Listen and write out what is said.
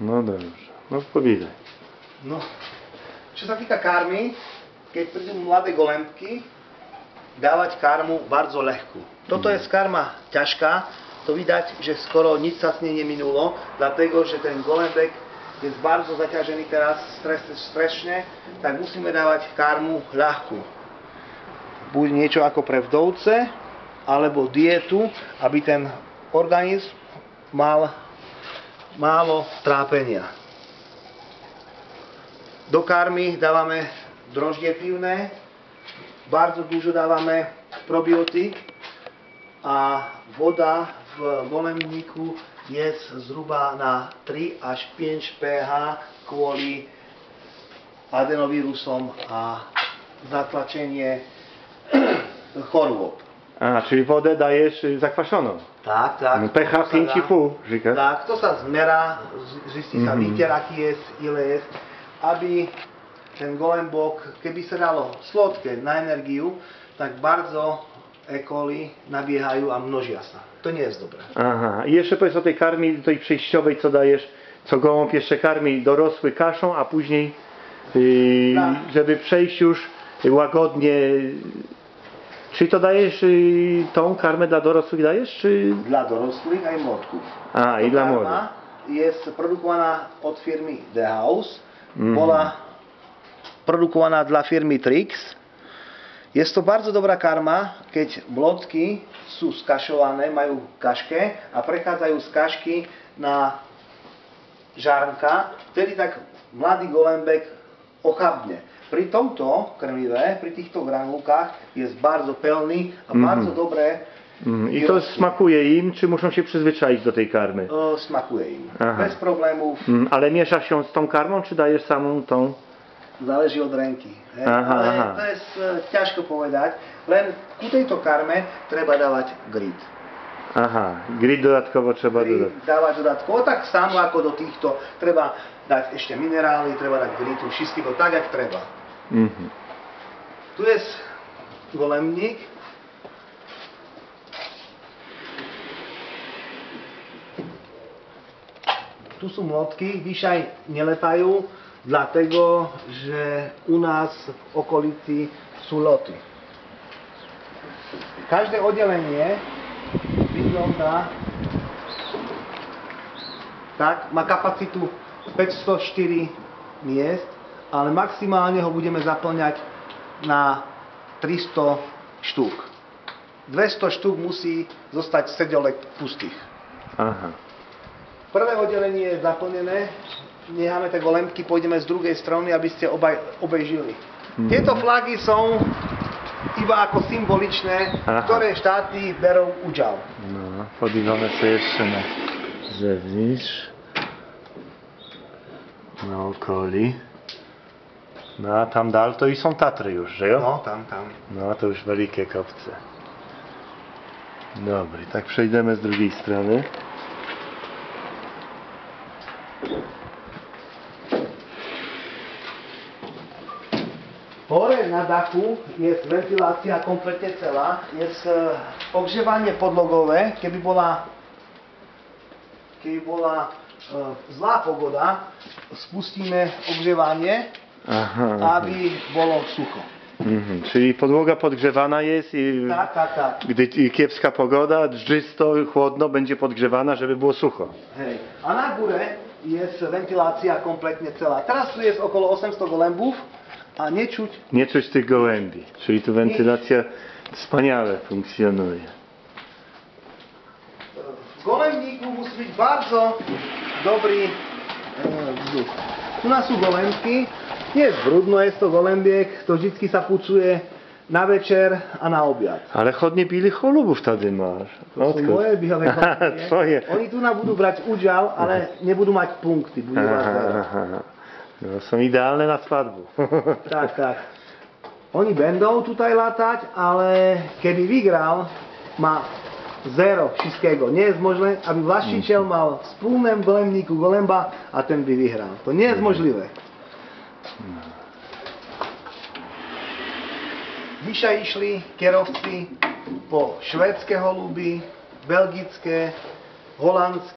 No dobrze, no povídaj. No, čo sa týka karmy, keď prídu mladé golembky, dávať karmu bardzo ľahkú. Toto je karma ťažká, to vidať, že skoro nič sa s nej neminulo, dlatego, že ten golembek je bardzo zaťažený teraz stresne, tak musíme dávať karmu ľahkú. Buď niečo ako pre vdovce, alebo dietu, aby ten organizm mal málo trápenia. Do karmy dávame droždie pivné, bardzo dużo dávame probiotik a voda v golembníku je zhruba na 3 až 5 pH kvôli adenovírusom a zatlačenie chorôb. A, czyli wodę dajesz zakwaszoną. Tak, tak. pH 5,5, říkáš? Tak, to sa zmerá, zistí sa výter, aký je, ile je, aby ten golembok, keby sa dalo sladké na energiu, tak bardzo E. coli nabiehajú a množia sa. To nie jest dobre. Aha, i jeszcze powiedz o tej karmie, tej przejściowej, co dajesz, co gołąb jeszcze karmi dorosły kaszą, a później, żeby przejść już łagodnie. Czy to dajesz tą karmę dla dorosłych dajesz, czy? Dla dorosłych aj młodków. A, i dla młodych. Jest produkowana od firmy The House. Bola produkovaná dla firmy Trix. Jest to bardzo dobrá karma, keď mlodky sú skašované, majú kaške a prechádzajú z kašky na žárnka, vtedy tak mladý golembek ochabne. Pri tomto krmive, pri týchto granulkách jest bardzo pełny a bardzo dobre. I to smakuje im, czy muszą się przyzwyczaić do tej karmy? Smakuje im. Aha. Bez problémów. Ale mieszasz się z tą karmą, czy dajesz samą tą? Záleží od renky. Aha, ale aha. to je ťažko povedať. Len ku tejto karme treba dávať grid. Aha, grid dodatkowo trzeba dodać. Dávať dodatkovo, tak samo ako do týchto treba dať ešte minerály, treba dať gridu, všetko tak, jak treba. Tu je golembník. Tu sú mlodky, vyšaj neletajú, dlatego, že u nás v okolici sú loty. Každé oddelenie vygląda tak, má kapacitu 504 miest, ale maximálne ho budeme zaplňať na 300 štúk. 200 štúk musí zostať sedolek pustých. Aha. Prvé oddelenie je zaplnené, necháme tie golembky, pôjdeme z druhej strany, aby ste obejžili. Tieto flagy sú iba ako symboličné, ktoré štáty berú udział. No, podívame sa jeszcze na zewnątrz. Na okoli. No a tam dal to i są Tatry już, że jo? No, tam. No to już wielkie kopce. Dobry, tak przejdziemy z drugiej strony. Hore na dachu je ventilácia kompletne celá, je ogřevanie podlogové, keby bola zlá pogoda, spustíme ogrzewanie, aby bolo sucho. Czyli podłoga podgrzewana jest i Tak. gdy kiepska pogoda, dżdżysto, chłodno, będzie podgrzewana, żeby było sucho. Hej. A na górę jest wentylácia kompletnie celá. Teraz tu jest około 800 golembów, a Nie czuć tych gołębi, czyli tu wentylacja wspaniale funkcjonuje. W golembníku musí byť bardzo dobrý vzduch. Tu nás sú golembky, nie jest brudno, jest to golembiek, to vždycky sa pucuje na večer a na obiad. Ale chodnie bili cholubów wtedy masz. To sú moje biehavé golembie. Twoje. Oni tu budú brať udział, ale nebudú mať punkty. Budú mať No, są idealne na svadbu. Tak. Oni będą tutaj latać, ale keby vygral, má zero všetkého. Nie je možné, aby vlastniteľ mal v spolnom golembníku golemba a ten by vyhral. To nie je možlivé. Vyššie išli kerovci po švédske holuby, belgické, holandské,